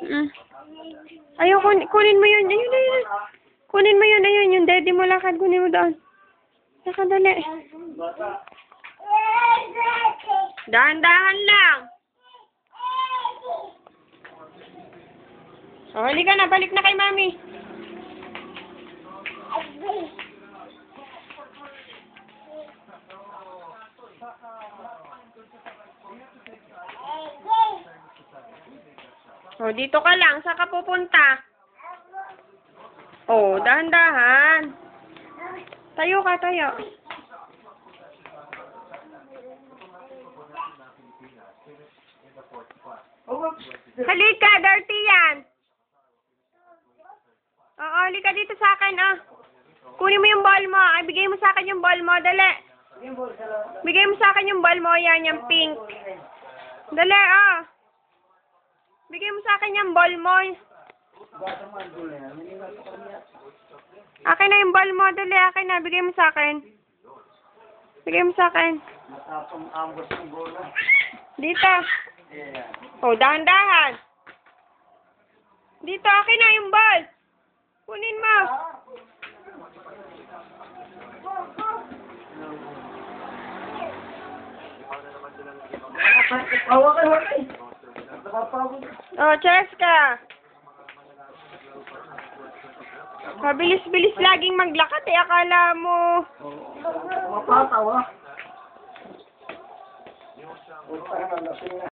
Mm. Ayun, kunin mo yun. Ayun, ayun. Kunin mo yun, ayun. Yung daddy mo lakad. Kunin mo doon. Saka dali. Dahan-dahan lang. O, halika na. Balik na kay mami. O, dito ka lang. Saan ka pupunta? O, dahan-dahan. Tayo ka, tayo. Halika, dirty yan. Oo, halika dito sa akin, ah. Kunin mo yung ball mo. Ay, bigay mo sa akin yung ball mo. Dali. Bigay mo sa akin yung ball mo. Yan, yung pink. Dali, ah. Bigay mo sa akin yung ball mo. Akin na yung ball mo. Dali, akin na. Bigay mo sa akin. Bigay mo sa akin. Dito. Oh, dahan-dahan. Dito, akin na yung ball. Kunin mo. Oh, Cheska. Mabilis-bilis laging maglakad eh. Akala mo. Mapatawa.